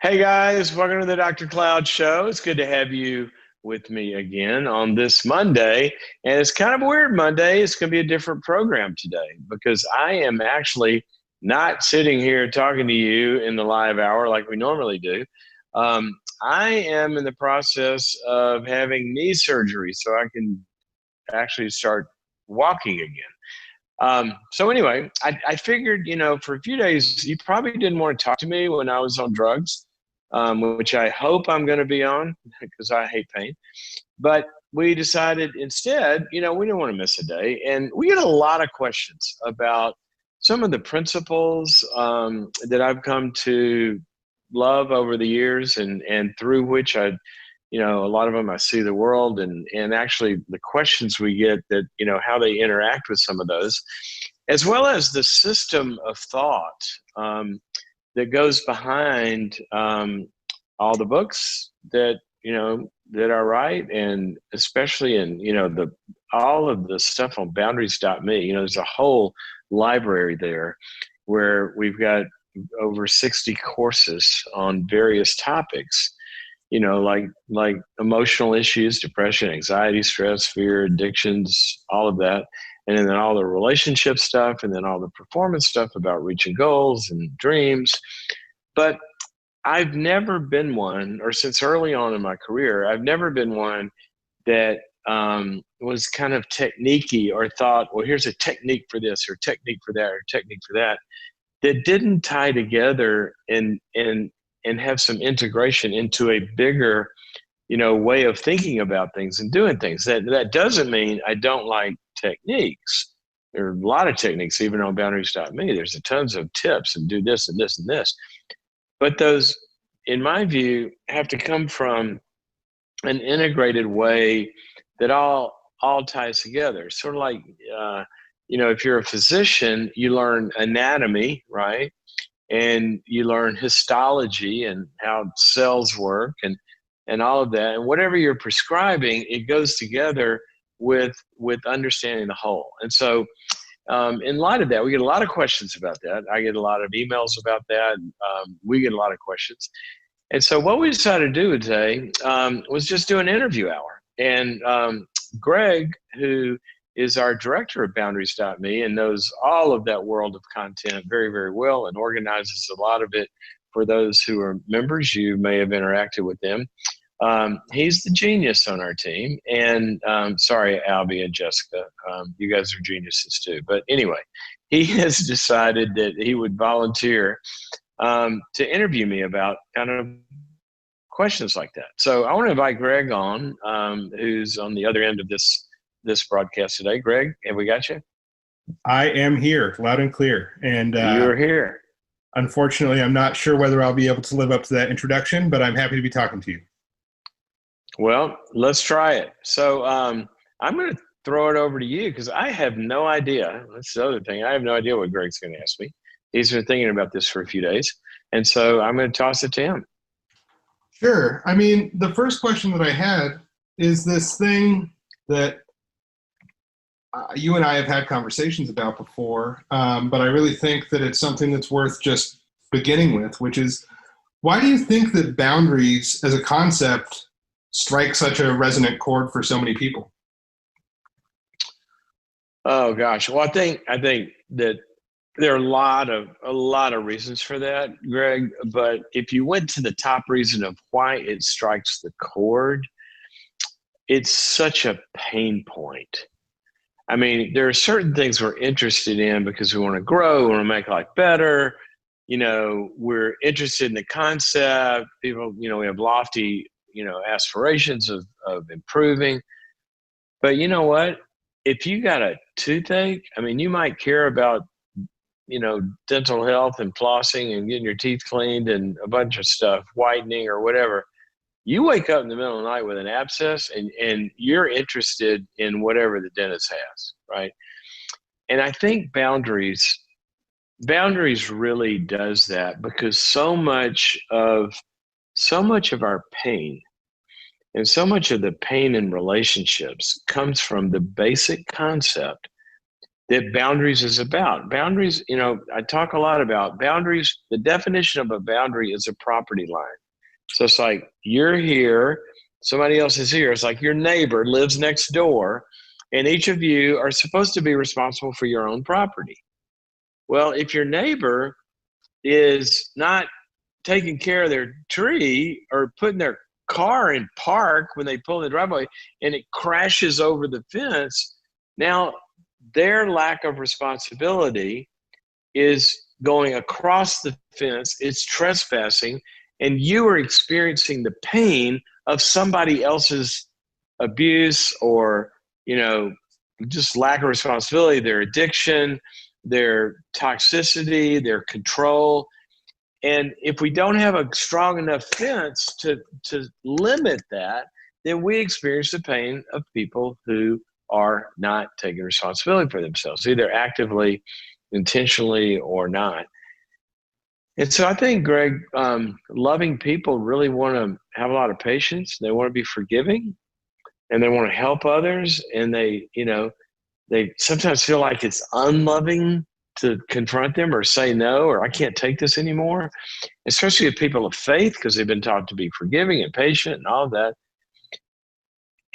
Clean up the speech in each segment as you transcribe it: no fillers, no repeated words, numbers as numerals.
Hey guys, welcome to the Dr. Cloud Show. It's good to have you with me again on this Monday. And it's kind of a weird Monday. It's going to be a different program today because I am actually not sitting here talking to you in the live hour like we normally do. I am in the process of having knee surgery so I can actually start walking again. So anyway, I figured, for a few days, you probably didn't want to talk to me when I was on drugs, which I hope I'm going to be on because I hate pain. But we decided instead, we didn't want to miss a day. And we get a lot of questions about some of the principles that I've come to love over the years and through which a lot of them I see the world and actually the questions we get that, how they interact with some of those, as well as the system of thought that goes behind all the books that I write, and especially in, all of the stuff on boundaries.me. There's a whole library there where we've got over 60 courses on various topics, like emotional issues, depression, anxiety, stress, fear, addictions, all of that. And then all the relationship stuff, and then all the performance stuff about reaching goals and dreams. But I've never been one, or since early on in my career, I've never been one that was kind of techniquey or thought, well, here's a technique for this or technique for that or technique for that, that didn't tie together and have some integration into a bigger, way of thinking about things and doing things. That doesn't mean I don't like techniques. There are a lot of techniques, even on boundaries.me. There's a tons of tips and do this and this and this. But those, in my view, have to come from an integrated way that all ties together. Sort of like, if you're a physician, you learn anatomy, right? And you learn histology and how cells work and all of that. And whatever you're prescribing, it goes together with understanding the whole. And so in light of that, we get a lot of questions about that. I get a lot of emails about that. We get a lot of questions. And so what we decided to do today was just do an interview hour. And Greg, who is our director of boundaries.me and knows all of that world of content very, very well and organizes a lot of it for those who are members. You may have interacted with them. He's the genius on our team. And sorry, Albie and Jessica, you guys are geniuses too. But anyway, he has decided that he would volunteer to interview me about kind of questions like that. So I want to invite Greg on, who's on the other end of this broadcast today. Greg, have we got you? I am here, loud and clear. And You're here. unfortunately, I'm not sure whether I'll be able to live up to that introduction, but I'm happy to be talking to you. Well, let's try it. So I'm going to throw it over to you because I have no idea. That's the other thing. I have no idea what Greg's going to ask me. He's been thinking about this for a few days. And so I'm going to toss it to him. Sure. I mean, the first question that I had is this thing that you and I have had conversations about before, but I really think that it's something that's worth just beginning with, which is, why do you think that boundaries as a concept strike such a resonant chord for so many people? Oh gosh. Well, I think that there are a lot of reasons for that, Greg. But if you went to the top reason of why it strikes the chord, it's such a pain point. I mean, there are certain things we're interested in because we want to grow, we want to make life better. We're interested in the concept. People, we have lofty, aspirations of improving. But you know what? If you got a toothache, I mean, you might care about, dental health and flossing and getting your teeth cleaned and a bunch of stuff, whitening or whatever. You wake up in the middle of the night with an abscess and you're interested in whatever the dentist has, right? And I think boundaries really does that because so much of our pain and so much of the pain in relationships comes from the basic concept that boundaries is about. Boundaries, I talk a lot about boundaries. The definition of a boundary is a property line. So it's like you're here, somebody else is here. It's like your neighbor lives next door, and each of you are supposed to be responsible for your own property. Well, if your neighbor is not taking care of their tree or putting their car in park when they pull in the driveway and it crashes over the fence, now their lack of responsibility is going across the fence, it's trespassing, and you are experiencing the pain of somebody else's abuse or, just lack of responsibility, their addiction, their toxicity, their control. And if we don't have a strong enough fence to limit that, then we experience the pain of people who are not taking responsibility for themselves, either actively, intentionally, or not. And so I think, Greg, loving people really want to have a lot of patience. They want to be forgiving, and they want to help others. And they sometimes feel like it's unloving to confront them or say no, or I can't take this anymore, especially with people of faith, because they've been taught to be forgiving and patient and all of that.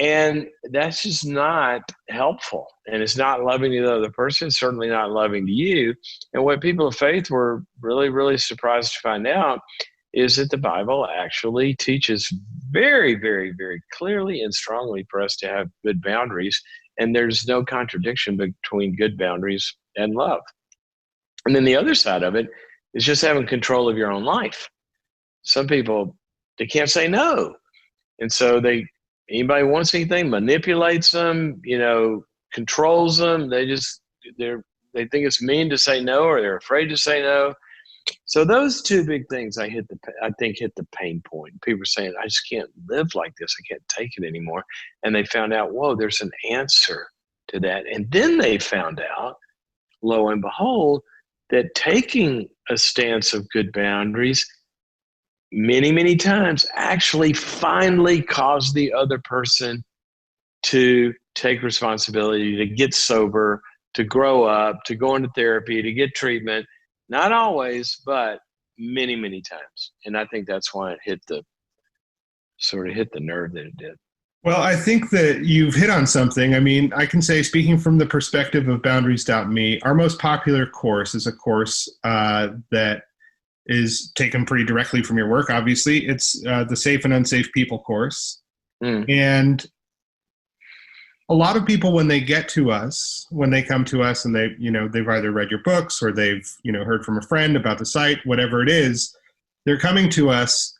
And that's just not helpful. And it's not loving to the other person, certainly not loving to you. And what people of faith were really, really surprised to find out is that the Bible actually teaches very, very, very clearly and strongly for us to have good boundaries. And there's no contradiction between good boundaries and love. And then the other side of it is just having control of your own life. Some people, they can't say no. And so anybody wants anything, manipulates them, controls them. They think it's mean to say no, or they're afraid to say no. So those two big things I think hit the pain point. People are saying, I just can't live like this. I can't take it anymore. And they found out, whoa, there's an answer to that. And then they found out, lo and behold, that taking a stance of good boundaries many, many times actually finally caused the other person to take responsibility, to get sober, to grow up, to go into therapy, to get treatment. Not always, but many, many times. And I think that's why it hit the nerve that it did. Well, I think that you've hit on something. I mean, I can say, speaking from the perspective of Boundaries.me, our most popular course is a course that is taken pretty directly from your work, obviously. It's the Safe and Unsafe People course. And a lot of people, when they come to us and they've either read your books or they've, heard from a friend about the site, whatever it is, they're coming to us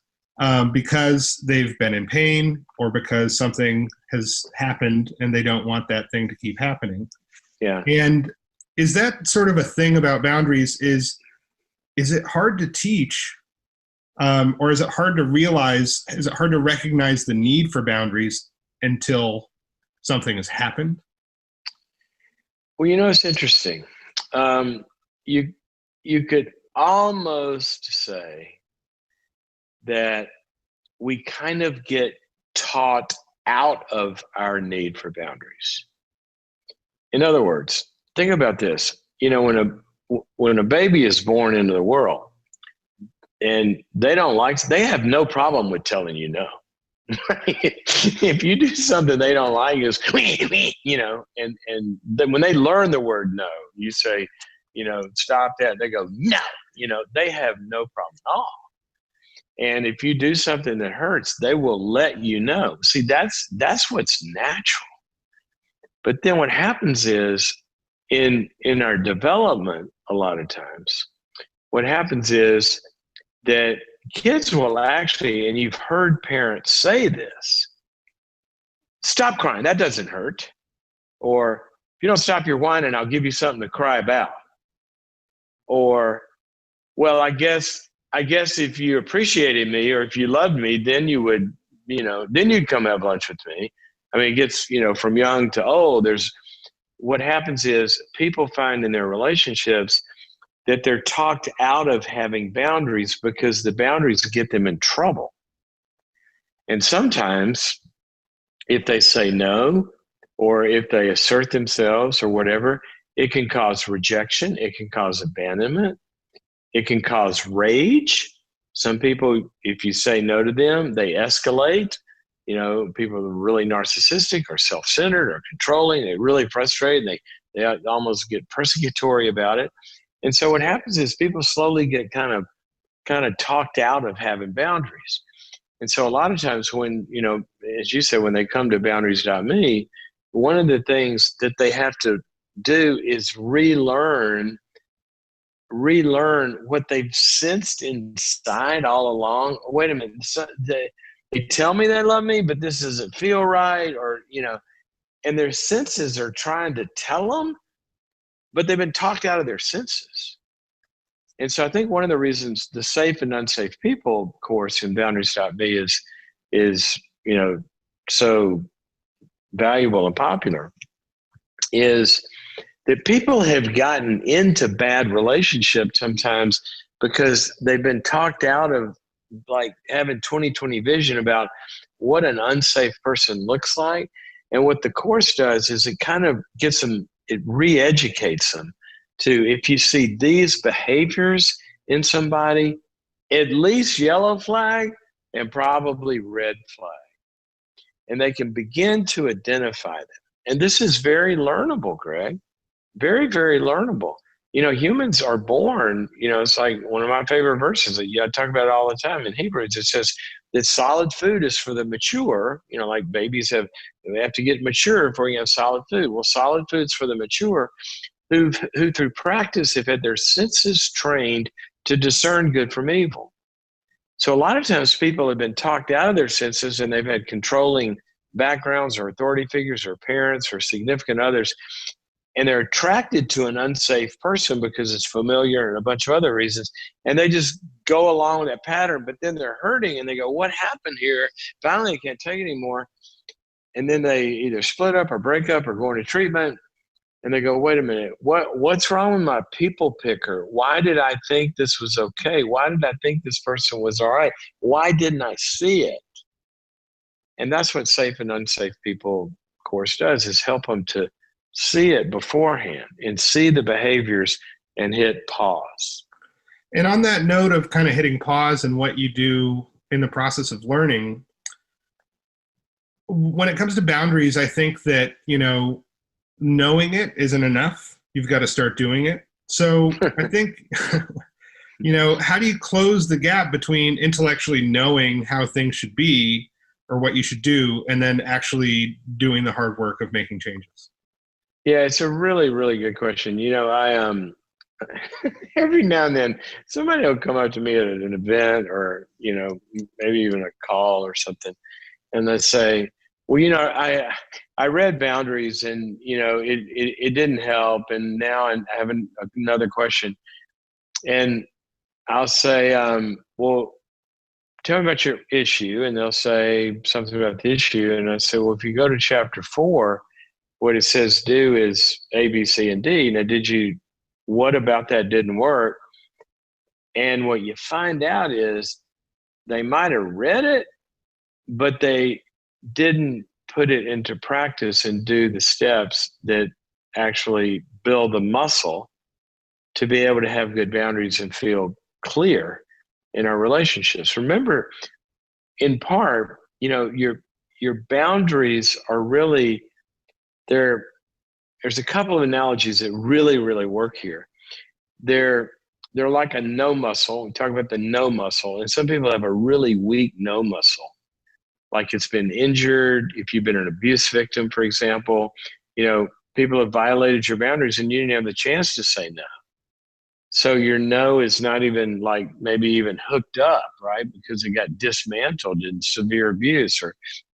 because they've been in pain or because something has happened and they don't want that thing to keep happening. Yeah. And is that sort of a thing about boundaries? Is it hard to teach, or is it hard to realize? Is it hard to recognize the need for boundaries until something has happened? Well, it's interesting. You could almost say that we kind of get taught out of our need for boundaries. In other words, think about this. When a baby is born into the world and they have no problem with telling you no. If you do something they don't like, is and then when they learn the word no, you say, stop that. They go, no, they have no problem at all. And if you do something that hurts, they will let you know. See, that's what's natural. But then what happens is in our development, a lot of times, what happens is that kids will actually, and you've heard parents say this, stop crying, that doesn't hurt. Or if you don't stop your whining, I'll give you something to cry about. Or, well, I guess if you appreciated me or if you loved me, then you would, then you'd come have lunch with me. I mean, it gets, from young to old, what happens is people find in their relationships that they're talked out of having boundaries because the boundaries get them in trouble. And sometimes if they say no, or if they assert themselves or whatever, It can cause rejection. It can cause abandonment. It can cause rage. Some people, if you say no to them, they escalate. People are really narcissistic or self-centered or controlling. They really frustrate. They almost get persecutory about it. And so what happens is people slowly get kind of talked out of having boundaries. And so a lot of times when, as you said, when they come to boundaries.me, one of the things that they have to do is relearn what they've sensed inside all along. Wait a minute, so they tell me they love me, but this doesn't feel right, or and their senses are trying to tell them, but they've been talked out of their senses. And so I think one of the reasons the safe and unsafe people course in boundaries.me is so valuable and popular is that people have gotten into bad relationships sometimes because they've been talked out of like having 20/20 vision about what an unsafe person looks like. And what the course does is it kind of gets them, it re-educates them to, if you see these behaviors in somebody, at least yellow flag and probably red flag. And they can begin to identify them. And this is very learnable, Greg. Very, very learnable. Humans are born, it's like one of my favorite verses that I talk about it all the time in Hebrews. It says that solid food is for the mature, like babies they have to get mature before you have solid food. Well, solid food's for the mature who through practice have had their senses trained to discern good from evil. So a lot of times people have been talked out of their senses and they've had controlling backgrounds or authority figures or parents or significant others. And they're attracted to an unsafe person because it's familiar and a bunch of other reasons. And they just go along with that pattern, but then they're hurting and they go, what happened here? Finally, I can't take it anymore. And then they either split up or break up or go into treatment. And they go, wait a minute, what's wrong with my people picker? Why did I think this was okay? Why did I think this person was all right? Why didn't I see it? And that's what Safe and Unsafe People course does, is help them to see it beforehand and see the behaviors and hit pause. And on that note of kind of hitting pause and what you do in the process of learning, when it comes to boundaries, I think that, knowing it isn't enough. You've got to start doing it. So I think, how do you close the gap between intellectually knowing how things should be or what you should do and then actually doing the hard work of making changes? Yeah, it's a really, really good question. I every now and then somebody will come up to me at an event or, maybe even a call or something, and they say, well, I read Boundaries and, it didn't help. And now I have another question. And I'll say, well, tell me about your issue. And they'll say something about the issue. And I say, well, if you go to chapter 4, what it says do is A, B, C, and D. Now, what about that didn't work? And what you find out is they might have read it, but they didn't put it into practice and do the steps that actually build the muscle to be able to have good boundaries and feel clear in our relationships. Remember, in part, your boundaries are really there. There's a couple of analogies that really, really work here. They're like a no muscle. We talk about the no muscle, and some people have a really weak no muscle, like it's been injured. If you've been an abuse victim, for example, people have violated your boundaries and you didn't have the chance to say no. So your no is not even like maybe even hooked up, right? Because it got dismantled in severe abuse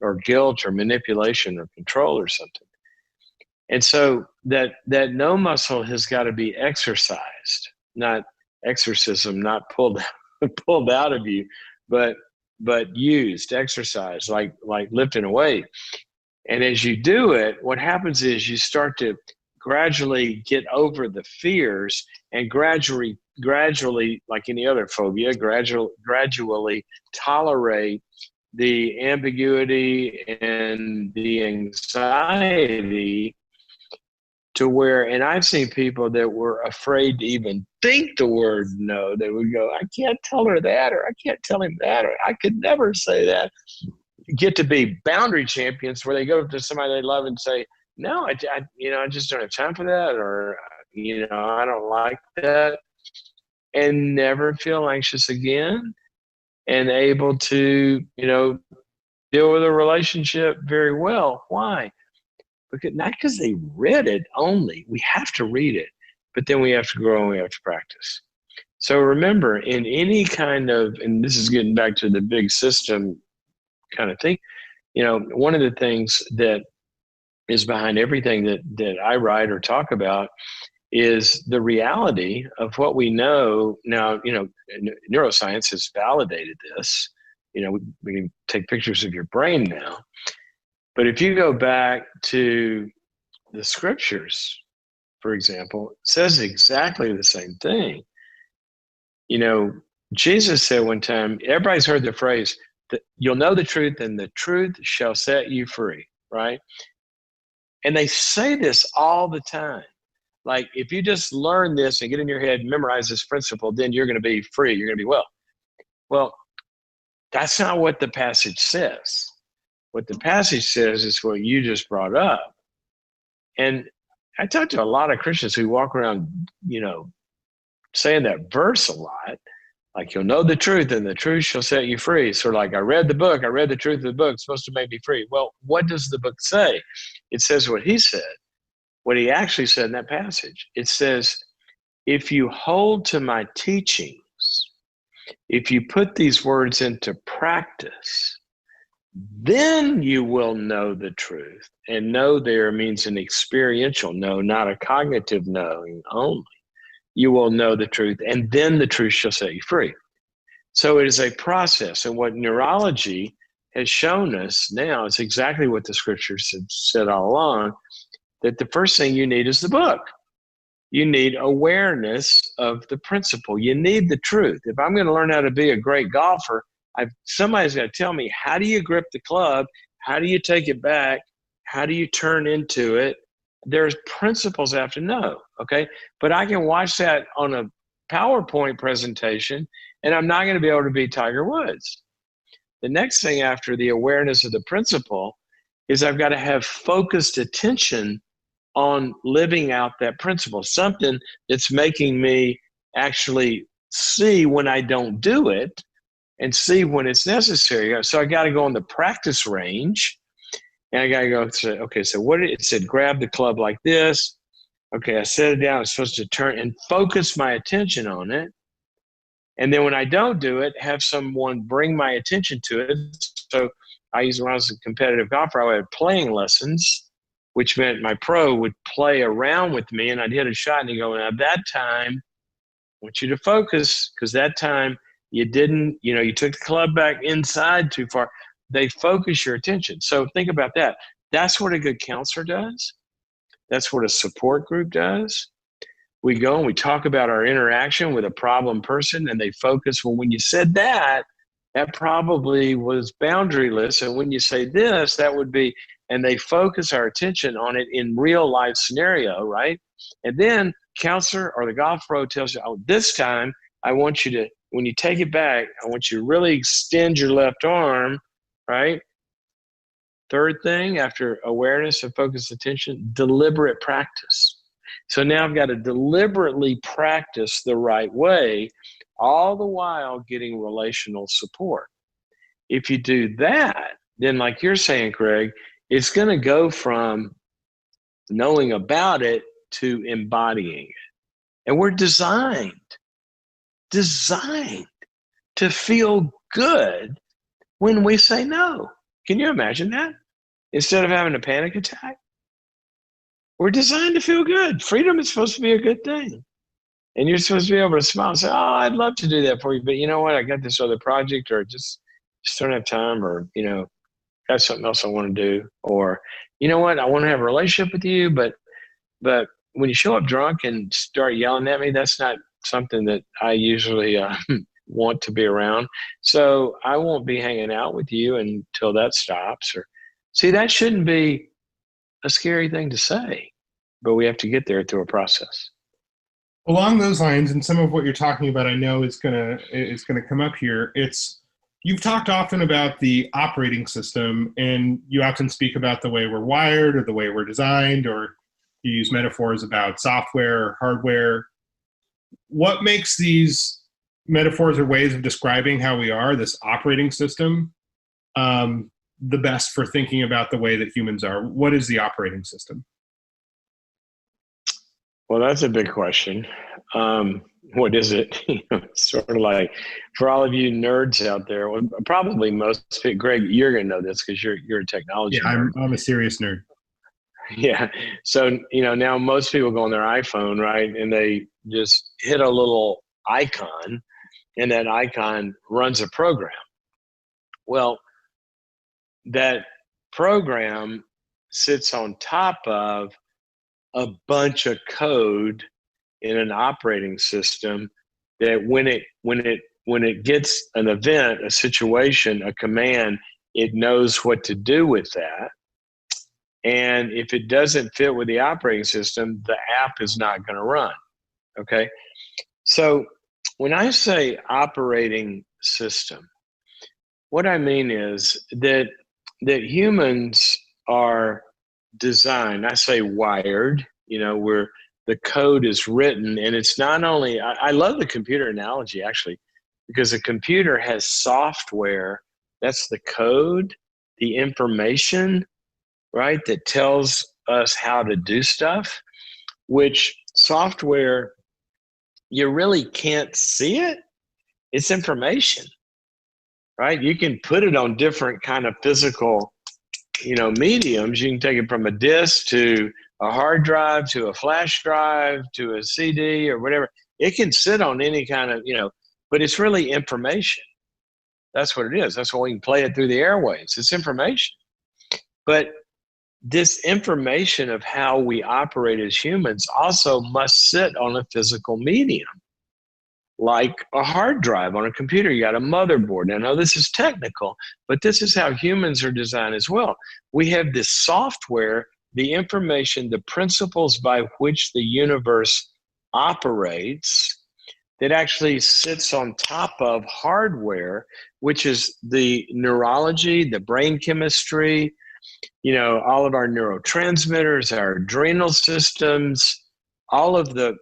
or guilt or manipulation or control or something. And so that no muscle has got to be exercised, not exorcism, not pulled out of you, but used, exercised, like lifting a weight. And as you do it, what happens is you start to gradually get over the fears and gradually, like any other phobia, gradually tolerate the ambiguity and the anxiety to where, and I've seen people that were afraid to even think the word no. They would go, I can't tell her that, or I can't tell him that, or I could never say that. Get to be boundary champions where they go to somebody they love and say, no, I just don't have time for that, or, I don't like that, and never feel anxious again, and able to, deal with a relationship very well. Why? Because not because they read it only. We have to read it, but then we have to grow and we have to practice. So remember, in any kind of, and this is getting back to the big system kind of thing, one of the things that is behind everything that I write or talk about is the reality of what we know now. Neuroscience has validated this. We can take pictures of your brain now. But if you go back to the scriptures, for example, it says exactly the same thing. Jesus said one time, everybody's heard the phrase that you'll know the truth and the truth shall set you free, right? And they say this all the time. Like, if you just learn this and get in your head and memorize this principle, then you're going to be free. You're going to be well. Well, that's not what the passage says. What the passage says is what you just brought up. And I talk to a lot of Christians who walk around, saying that verse a lot. Like, you'll know the truth and the truth shall set you free. Sort of like, I read the book, I read the truth of the book, it's supposed to make me free. Well, what does the book say? It says what he said, what he actually said in that passage. It says, if you hold to my teachings, if you put these words into practice, then you will know the truth. And know there means an experiential know, not a cognitive knowing only. You will know the truth, and then the truth shall set you free. So it is a process. And what neurology has shown us now is exactly what the scriptures have said all along, that the first thing you need is the book. You need awareness of the principle. You need the truth. If I'm going to learn how to be a great golfer, somebody's got to tell me, how do you grip the club? How do you take it back? How do you turn into it? There's principles I have to know, okay? But I can watch that on a PowerPoint presentation, and I'm not going to be able to be Tiger Woods. The next thing after the awareness of the principle is I've got to have focused attention on living out that principle, something that's making me actually see when I don't do it and see when it's necessary. So I got to go on the practice range, and I got to go say, okay, so what it said, grab the club like this. Okay, I set it down. I'm supposed to turn and focus my attention on it. And then when I don't do it, have someone bring my attention to it. So when I was a competitive golfer, I had playing lessons, which meant my pro would play around with me, and I'd hit a shot, and he'd go, now that time, I want you to focus, because that time you didn't, you took the club back inside too far. They focus your attention. So think about that. That's what a good counselor does. That's what a support group does. We go and we talk about our interaction with a problem person, and they focus. Well, when you said that, that probably was boundaryless. And when you say this, that would be, and they focus our attention on it in real life scenario, right? And then counselor or the golf pro tells you, oh, this time I want you to, when you take it back, I want you to really extend your left arm, right? Third thing, after awareness and focused attention, deliberate practice. So now I've got to deliberately practice the right way, all the while getting relational support. If you do that, then like you're saying, Craig, it's going to go from knowing about it to embodying it. And we're designed to feel good when we say no. Can you imagine that? Instead of having a panic attack, we're designed to feel good. Freedom is supposed to be a good thing. And you're supposed to be able to smile and say, oh, I'd love to do that for you, but you know what? I got this other project, or just don't have time, or, got something else I want to do. Or, you know what? I want to have a relationship with you, but when you show up drunk and start yelling at me, that's not something that I usually want to be around. So I won't be hanging out with you until that stops. Or see, that shouldn't be a scary thing to say. but we have to get there through a process. Along those lines, and some of what you're talking about, I know is gonna come up here. You've talked often about the operating system, and you often speak about the way we're wired or the way we're designed, or you use metaphors about software or hardware. What makes these metaphors or ways of describing how we are, this operating system, the best for thinking about the way that humans are? What is the operating system? Well, that's a big question. What is it? Sort of like for all of you nerds out there, well, probably most, Greg, you're going to know this because you're a Yeah, technology nerd. I'm a serious nerd. Yeah. So, now most people go on their iPhone, right? And they just hit a little icon, and that icon runs a program. Well, that program sits on top of a bunch of code in an operating system that when it gets an event, a situation, a command, it knows what to do with that. And if it doesn't fit with the operating system, the app is not going to run. Okay. So when I say operating system, what I mean is that humans are designed, I say wired, where the code is written, and it's not only, I love the computer analogy actually, because a computer has software, that's the code, the information, right, that tells us how to do stuff, which software, you really can't see it. It's information, right? You can put it on different kind of physical, mediums. You can take it from a disk to a hard drive to a flash drive to a CD or whatever. It can sit on any kind of, but it's really information. That's what it is. That's why we can play it through the airwaves. It's information. But this information of how we operate as humans also must sit on a physical medium, like a hard drive on a computer. You got a motherboard. I know this is technical, but this is how humans are designed as well. We have this software, the information, the principles by which the universe operates, that actually sits on top of hardware, which is the neurology, the brain chemistry, all of our neurotransmitters, our adrenal systems, all of the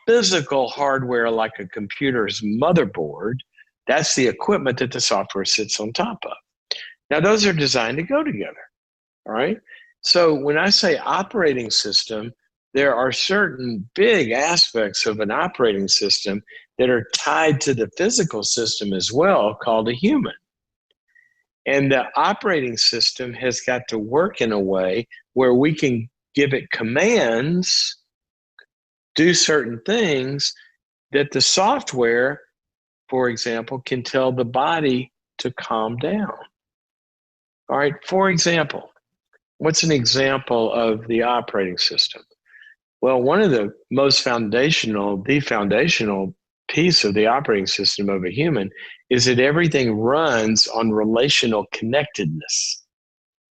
physical hardware, like a computer's motherboard. That's the equipment that the software sits on top of. Now, those are designed to go together. All right. So when I say operating system, there are certain big aspects of an operating system that are tied to the physical system as well, called a human. And the operating system has got to work in a way where we can give it commands, do certain things that the software, for example, can tell the body to calm down. All right. For example, what's an example of the operating system? Well, one of the foundational piece of the operating system of a human is that everything runs on relational connectedness.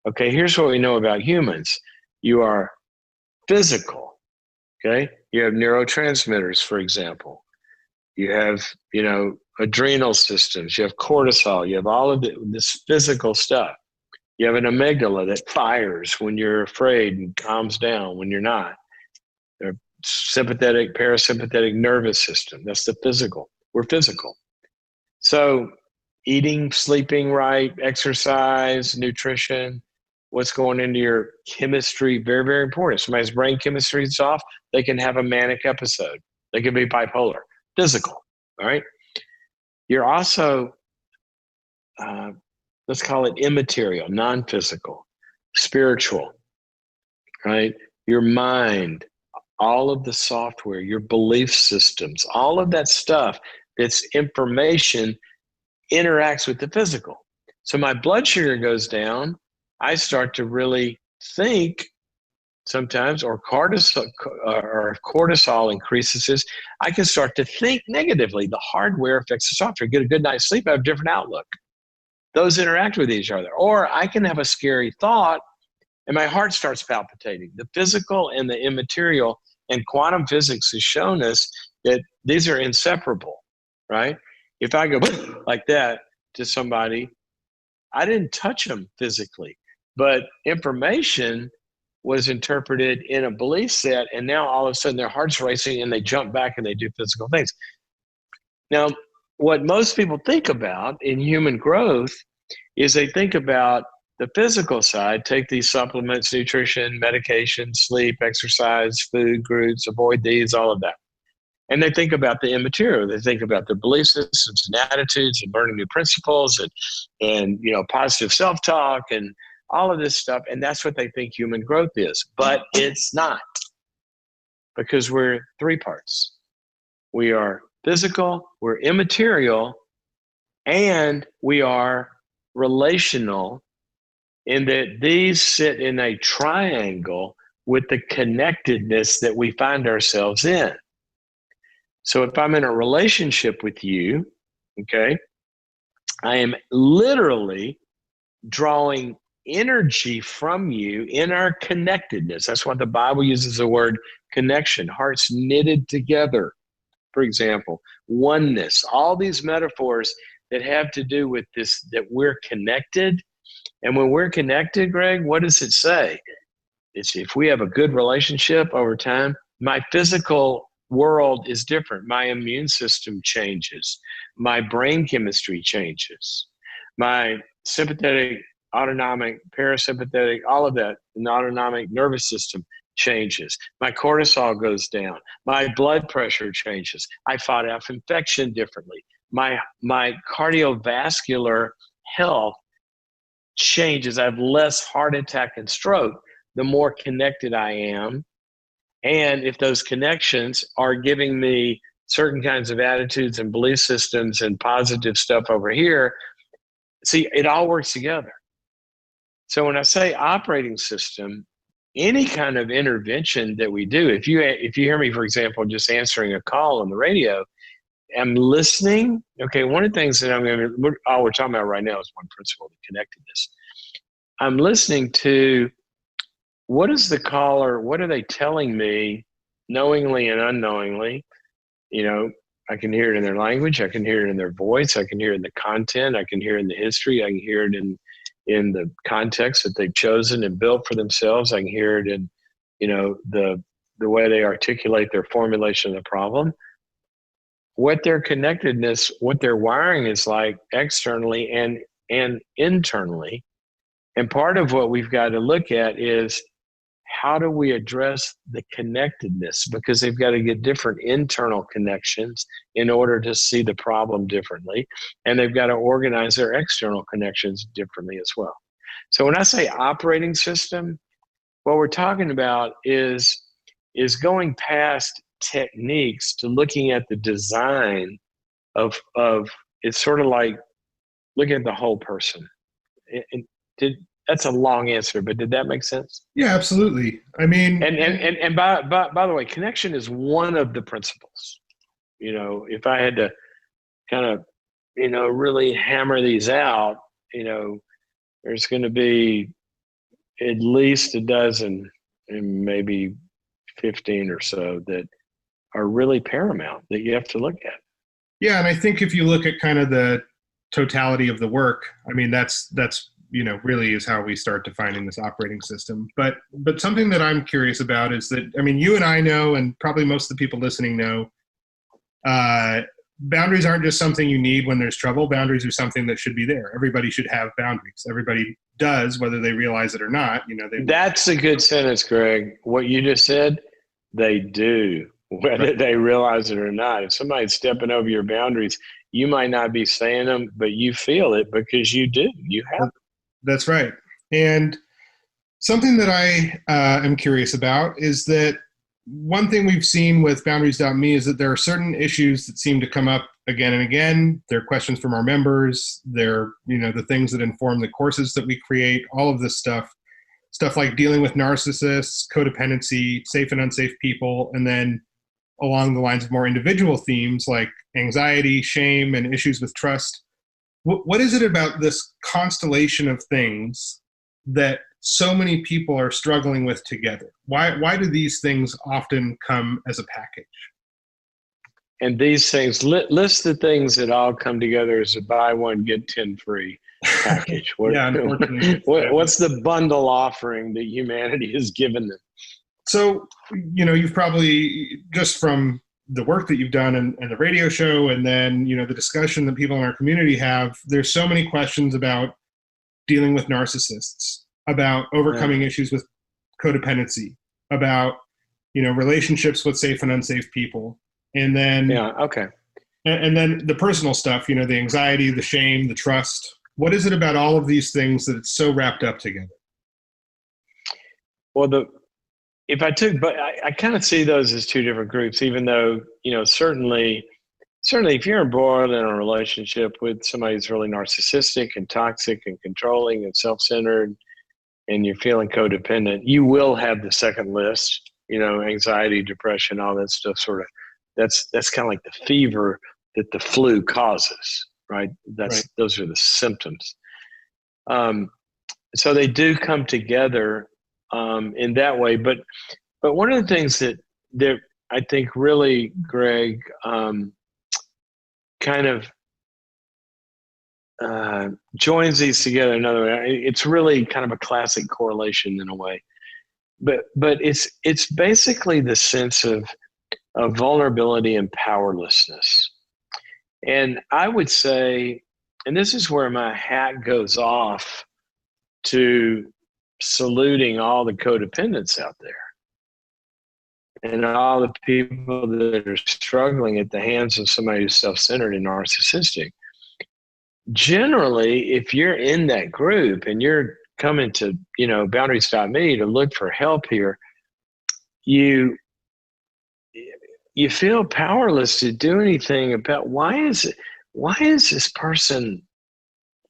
Okay, here's what we know about humans. You are physical, okay? You have neurotransmitters, for example. You have, adrenal systems. You have cortisol. You have all of this physical stuff. You have an amygdala that fires when you're afraid and calms down when you're not. Their sympathetic, parasympathetic nervous system. That's the physical. We're physical. So eating, sleeping right, exercise, nutrition, what's going into your chemistry, very, very important. If somebody's brain chemistry is off, they can have a manic episode. They can be bipolar. Physical, all right? You're also, let's call it immaterial, non-physical, spiritual, right? Your mind, all of the software, your belief systems, all of that stuff that's information interacts with the physical. So my blood sugar goes down. I start to really think sometimes, or cortisol increases. I can start to think negatively. The hardware affects the software. Get a good night's sleep, I have a different outlook. Those interact with each other. Or I can have a scary thought, and my heart starts palpitating. The physical and the immaterial, and quantum physics has shown us that these are inseparable, right? If I go like that to somebody, I didn't touch them physically, but information was interpreted in a belief set, and now all of a sudden their heart's racing and they jump back and they do physical things. Now, what most people think about in human growth is they think about the physical side, take these supplements, nutrition, medication, sleep, exercise, food groups, avoid these, all of that. And they think about the immaterial. They think about their belief systems and attitudes and learning new principles and positive self-talk and all of this stuff. And that's what they think human growth is. But it's not, because we're three parts. We are physical, we're immaterial, and we are relational, in that these sit in a triangle with the connectedness that we find ourselves in. So if I'm in a relationship with you, okay, I am literally drawing energy from you in our connectedness. That's what the Bible uses the word connection, hearts knitted together, for example, oneness, all these metaphors that have to do with this, that we're connected. And when we're connected, Greg, what does it say? It's if we have a good relationship over time, my physical world is different. My immune system changes. My brain chemistry changes. My sympathetic, autonomic, parasympathetic, all of that, the autonomic nervous system changes. My cortisol goes down. My blood pressure changes. I fight off infection differently. My cardiovascular health changes. I have less heart attack and stroke the more connected I am. And if those connections are giving me certain kinds of attitudes and belief systems and positive stuff over here, see, it all works together. So when I say operating system, any kind of intervention that we do, if you hear me, for example, just answering a call on the radio, I'm listening. Okay, one of the things that all we're talking about right now is one principle, the connectedness. I'm listening to, what is the caller, what are they telling me, knowingly and unknowingly? I can hear it in their language, I can hear it in their voice, I can hear it in the content, I can hear it in the history, I can hear it in the context that they've chosen and built for themselves, I can hear it in the way they articulate their formulation of the problem. What their connectedness, what their wiring is like externally and internally. And part of what we've got to look at is, how do we address the connectedness? Because they've got to get different internal connections in order to see the problem differently. And they've got to organize their external connections differently as well. So when I say operating system, what we're talking about is going past techniques to looking at the design of it's sort of like looking at the whole person. That's a long answer, but did that make sense? Yeah, absolutely. I mean, and by the way, connection is one of the principles. If I had to kind of, really hammer these out, there's going to be at least a dozen and maybe 15 or so that are really paramount that you have to look at. Yeah, and I think if you look at kind of the totality of the work, I mean, that's really is how we start defining this operating system. But something that I'm curious about is that, I mean, you and I know, and probably most of the people listening know, boundaries aren't just something you need when there's trouble. Boundaries are something that should be there. Everybody should have boundaries. Everybody does, whether they realize it or not. That's a good sentence, Greg. What you just said, they do, whether they realize it or not. If somebody's stepping over your boundaries, you might not be saying them, but you feel it because you do. You have. That's right. And something that I am curious about is that one thing we've seen with Boundaries.me is that there are certain issues that seem to come up again and again. They're questions from our members. They're, the things that inform the courses that we create, all of this stuff like dealing with narcissists, codependency, safe and unsafe people, and then along the lines of more individual themes like anxiety, shame, and issues with trust. What is it about this constellation of things that so many people are struggling with together? Why do these things often come as a package? And these things, list the things that all come together as a buy one, get 10 free package. Yeah, unfortunately. What's the bundle offering that humanity has given them? So, you've probably, just from the work that you've done and the radio show, and then, the discussion that people in our community have, there's so many questions about dealing with narcissists, about overcoming issues with codependency, about, relationships with safe and unsafe people. And then, and then the personal stuff, the anxiety, the shame, the trust. What is it about all of these things that it's so wrapped up together? Well, but I kind of see those as two different groups, even though, certainly if you're embroiled in a relationship with somebody who's really narcissistic and toxic and controlling and self-centered, and you're feeling codependent, you will have the second list, anxiety, depression, all that stuff. Sort of, that's kind of like the fever that the flu causes, right? Those are the symptoms. So they do come together in that way. But one of the things that I think really, Greg, kind of joins these together another way. It's really kind of a classic correlation in a way. But it's basically the sense of vulnerability and powerlessness. And I would say, and this is where my hat goes off to saluting all the codependents out there and all the people that are struggling at the hands of somebody who's self-centered and narcissistic. Generally, if you're in that group and you're coming to, boundaries.me to look for help here, you feel powerless to do anything about why is this person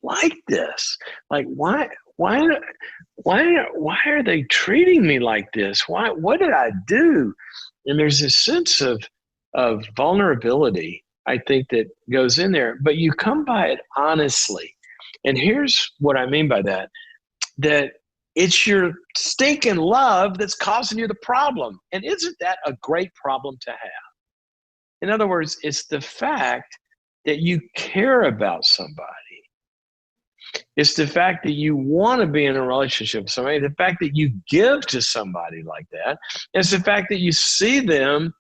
like this? Like, why are they treating me like this? What did I do? And there's this sense of vulnerability, I think, that goes in there, but you come by it honestly. And here's what I mean by that it's your stinking love that's causing you the problem. And isn't that a great problem to have? In other words, it's the fact that you care about somebody. It's the fact that you want to be in a relationship with somebody, the fact that you give to somebody like that. It's the fact that you see them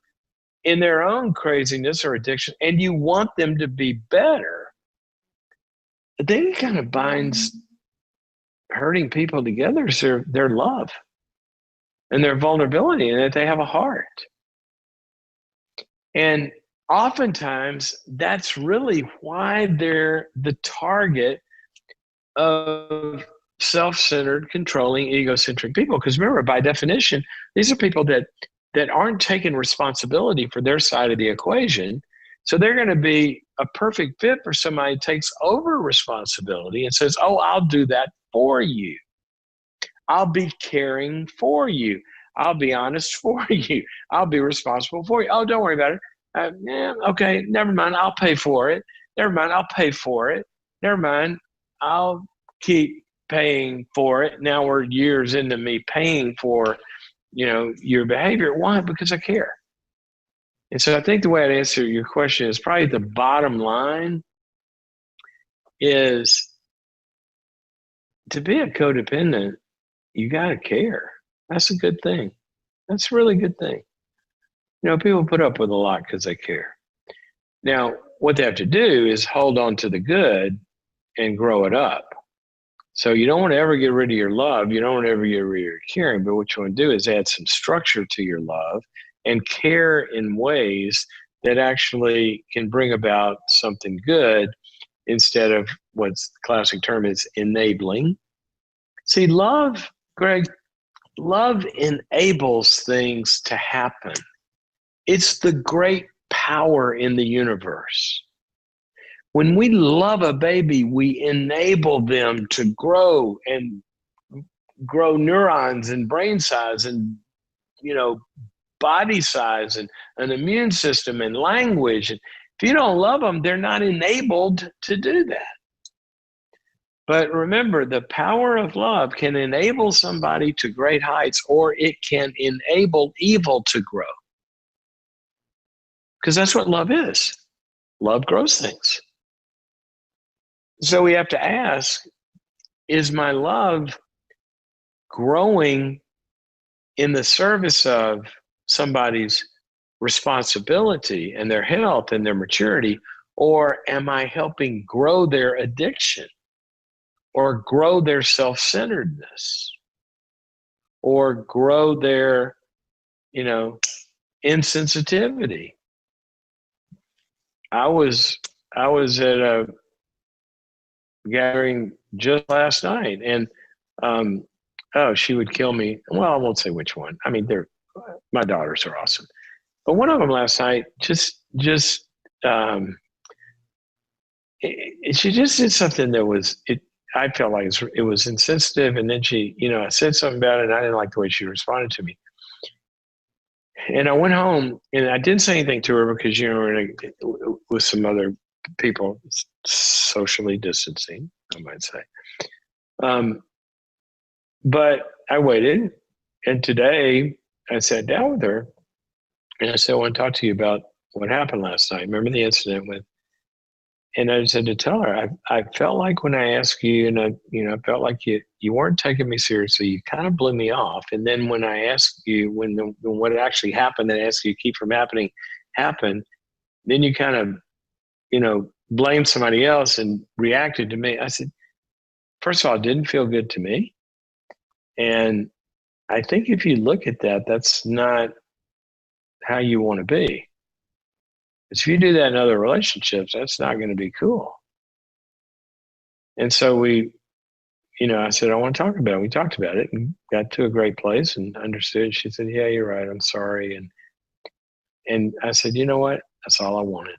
in their own craziness or addiction and you want them to be better. The thing that kind of binds hurting people together is their love and their vulnerability, and that they have a heart. And oftentimes that's really why they're the target of self-centered, controlling, egocentric people. Because remember, by definition, these are people that aren't taking responsibility for their side of the equation. So they're going to be a perfect fit for somebody who takes over responsibility and says, oh, I'll do that for you. I'll be caring for you. I'll be honest for you. I'll be responsible for you. Oh, don't worry about it. Okay, never mind. I'll pay for it. Never mind. I'll pay for it. Never mind. I'll keep paying for it. Now we're years into me paying for, your behavior. Why? Because I care. And so I think the way I'd answer your question is probably the bottom line is to be a codependent, you got to care. That's a good thing. That's a really good thing. People put up with a lot because they care. Now, what they have to do is hold on to the good and grow it up. So you don't want to ever get rid of your love. You don't want to ever get rid of your caring. But what you want to do is add some structure to your love and care in ways that actually can bring about something good instead of what's the classic term is enabling. See, love, Greg, love enables things to happen. It's the great power in the universe. When we love a baby, we enable them to grow and grow neurons and brain size and, body size and an immune system and language. If you don't love them, they're not enabled to do that. But remember, the power of love can enable somebody to great heights, or it can enable evil to grow. Because that's what love is. Love grows things. So we have to ask, is my love growing in the service of somebody's responsibility and their health and their maturity, or am I helping grow their addiction or grow their self-centeredness or grow their, insensitivity? I was at a gathering just last night, and oh, she would kill me. Well, I won't say which one. I mean, my daughters are awesome, but one of them last night um, she just did something that was it. I felt like it was insensitive, and then she, I said something about it, and I didn't like the way she responded to me. And I went home, and I didn't say anything to her because we're with some other people, socially distancing, I might say. But I waited, and today I sat down with her, and I said, I want to talk to you about what happened last night. Remember the incident with? And I just had to tell her, I felt like when I asked you, and I felt like you weren't taking me seriously. You kind of blew me off. And then when I asked you, when what actually happened, and asked you to keep from happened, then you kind of, blamed somebody else and reacted to me. I said, first of all, it didn't feel good to me. And I think if you look at that, that's not how you want to be. If you do that in other relationships, that's not going to be cool. And so I said, I want to talk about it. We talked about it and got to a great place and understood. She said, yeah, you're right. I'm sorry. And I said, you know what? That's all I wanted.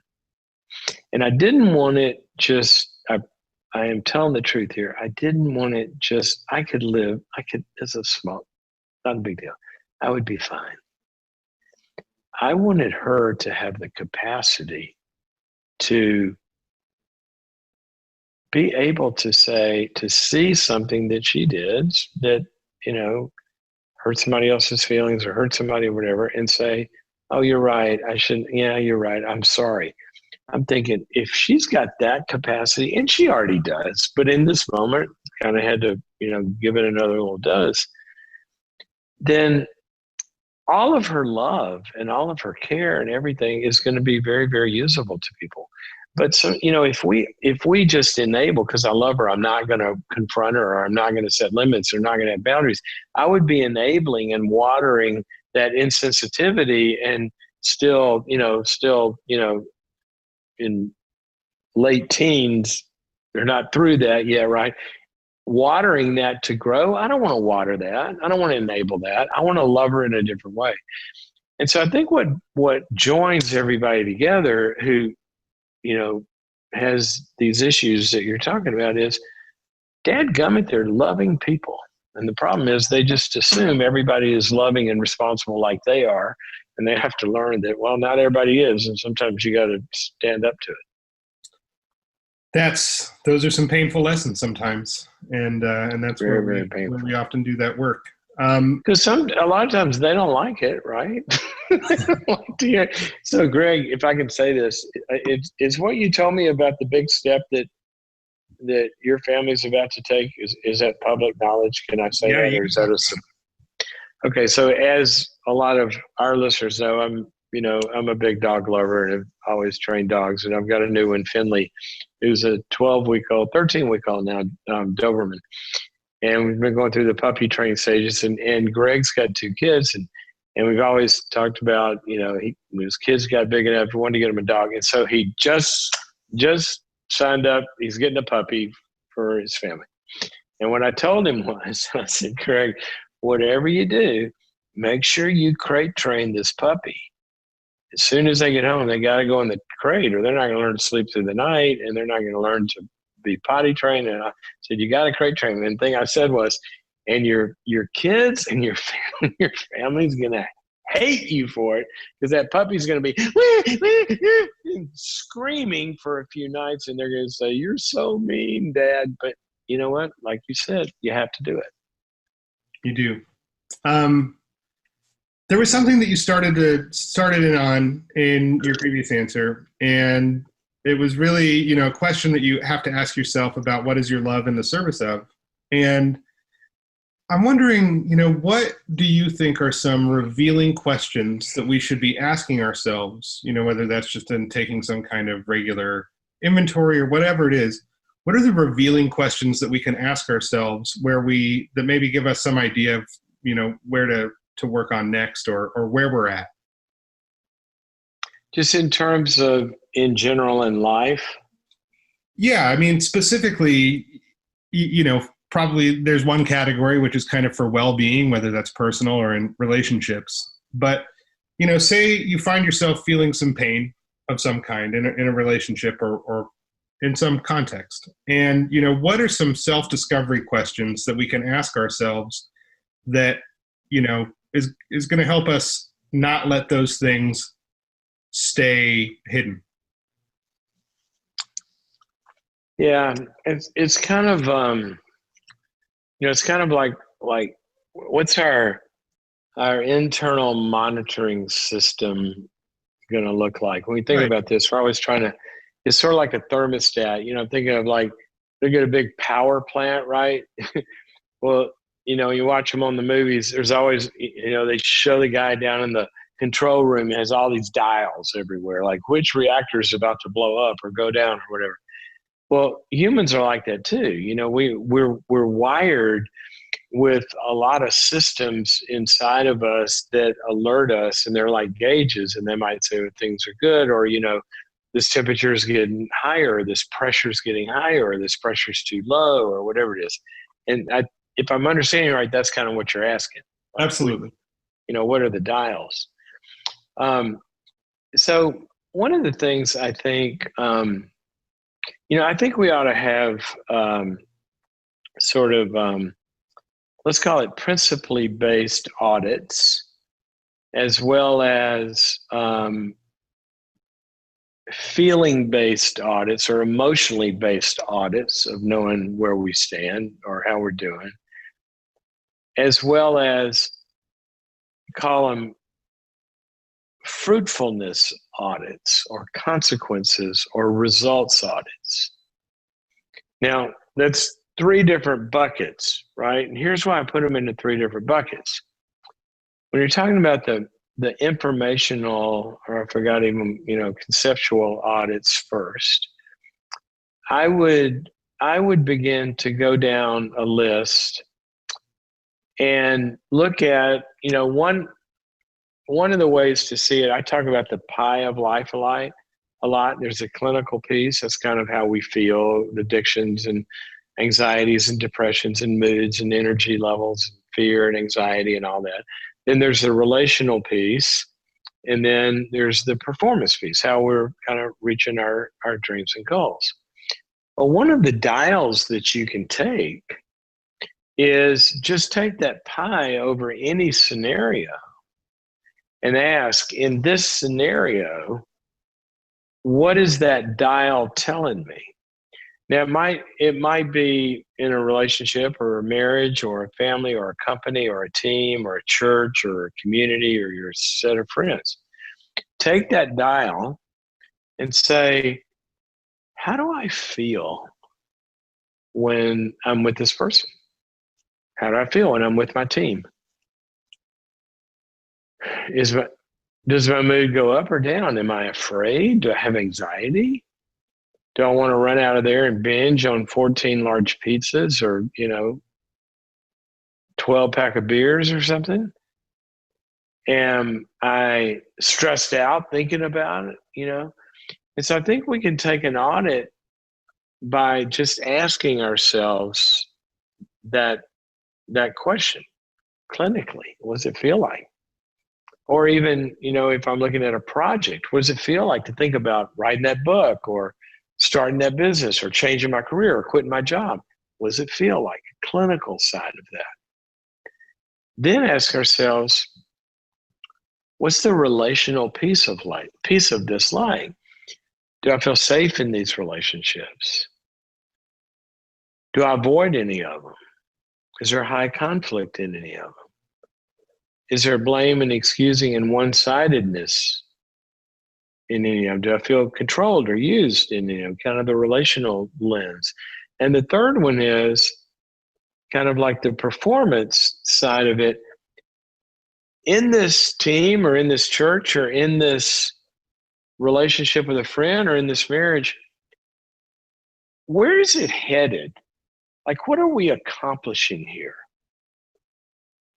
And I didn't want it I am telling the truth here. I didn't want it it's not a big deal. I would be fine. I wanted her to have the capacity to be able to see something that she did that, hurt somebody else's feelings or hurt somebody or whatever, and say, oh, you're right. I shouldn't. Yeah, you're right. I'm sorry. I'm thinking if she's got that capacity, and she already does, but in this moment, kind of had to, give it another little dose, then all of her love and all of her care and everything is going to be very, very usable to people. But so, if we just enable, because I love her, I'm not going to confront her, or I'm not going to set limits, or not going to have boundaries. I would be enabling and watering that insensitivity, and still, in late teens, they're not through that yet, right? Watering that to grow. I don't want to water that. I don't want to enable that. I want to love her in a different way. And so I think what joins everybody together who, has these issues that you're talking about is, dadgummit, they're loving people. And the problem is they just assume everybody is loving and responsible like they are. And they have to learn that, well, not everybody is. And sometimes you got to stand up to it. Those are some painful lessons sometimes. And that's Very, where very painful. we often do that work. Because a lot of times they don't like it, right? They don't like to hear. So, Greg, if I can say this, it's what you told me about the big step that your family's about to take. Is that public knowledge? Can I say that, or is that Okay? So, as a lot of our listeners know, I'm a big dog lover and have always trained dogs, and I've got a new one, Finley, who's a 13-week-old now, Doberman. And we've been going through the puppy training stages, and Greg's got 2 kids, and we've always talked about, when his kids got big enough, we wanted to get him a dog. And so he just signed up. He's getting a puppy for his family. And what I told him was, I said, Greg, whatever you do, make sure you crate train this puppy. As soon as they get home, they got to go in the crate, or they're not going to learn to sleep through the night, and they're not going to learn to be potty trained. And I said, you got to crate train. And the thing I said was, and your kids and your family's going to hate you for it, because that puppy's going to be screaming for a few nights, and they're going to say, you're so mean, Dad. But you know what? Like you said, you have to do it. You do. Um, there was something that you started in on in your previous answer, and it was really, a question that you have to ask yourself about what is your love in the service of. And I'm wondering, what do you think are some revealing questions that we should be asking ourselves, whether that's just in taking some kind of regular inventory or whatever it is. What are the revealing questions that we can ask ourselves that maybe give us some idea of, where to work on next, or where we're at? Just in terms of in general in life. Yeah, I mean, specifically, probably there's one category which is kind of for well-being, whether that's personal or in relationships. But, say you find yourself feeling some pain of some kind in a relationship, or in some context. And, what are some self-discovery questions that we can ask ourselves that, is going to help us not let those things stay hidden? Yeah, it's kind of it's kind of like what's our internal monitoring system going to look like when we think Right. about this? We're always trying to. It's sort of like a thermostat. Thinking of like they get a big power plant, right? Well, you watch them on the movies. There's always, they show the guy down in the control room has all these dials everywhere, like which reactor is about to blow up or go down or whatever. Well, humans are like that too. We're wired with a lot of systems inside of us that alert us, and they're like gauges, and they might say when things are good, or this temperature is getting higher, or this pressure is getting higher, or this pressure is too low, or whatever it is. And if I'm understanding right, that's kind of what you're asking. Like, Absolutely. what are the dials? So one of the things I think, I think we ought to have sort of, let's call it principally based audits, as well as feeling based audits or emotionally based audits of knowing where we stand or how we're doing, as well as call them fruitfulness audits or consequences or results audits. Now, that's three different buckets, right? And here's why I put them into three different buckets. When you're talking about the informational, or I forgot even, conceptual audits first, I would begin to go down a list and look at, one of the ways to see it. I talk about the pie of life a lot. There's a clinical piece. That's kind of how we feel, addictions and anxieties and depressions and moods and energy levels, fear and anxiety and all that. Then there's the relational piece. And then there's the performance piece, how we're kind of reaching our dreams and goals. Well, one of the dials that you can take is just take that pie over any scenario and ask, in this scenario, what is that dial telling me? Now, it might be in a relationship or a marriage or a family or a company or a team or a church or a community or your set of friends. Take that dial and say, how do I feel when I'm with this person? How do I feel when I'm with my team? Does my mood go up or down? Am I afraid? Do I have anxiety? Do I want to run out of there and binge on 14 large pizzas or, 12 pack of beers or something? Am I stressed out thinking about it? And so I think we can take an audit by just asking ourselves that question clinically. What does it feel like? Or even, if I'm looking at a project, what does it feel like to think about writing that book or starting that business or changing my career or quitting my job? What does it feel like? A clinical side of that. Then ask ourselves, what's the relational piece of this like? Do I feel safe in these relationships? Do I avoid any of them? Is there high conflict in any of them? Is there blame and excusing and one-sidedness in any of them? Do I feel controlled or used in any of them? Kind of the relational lens. And the third one is kind of like the performance side of it. In this team or in this church or in this relationship with a friend or in this marriage, where is it headed? Like, what are we accomplishing here?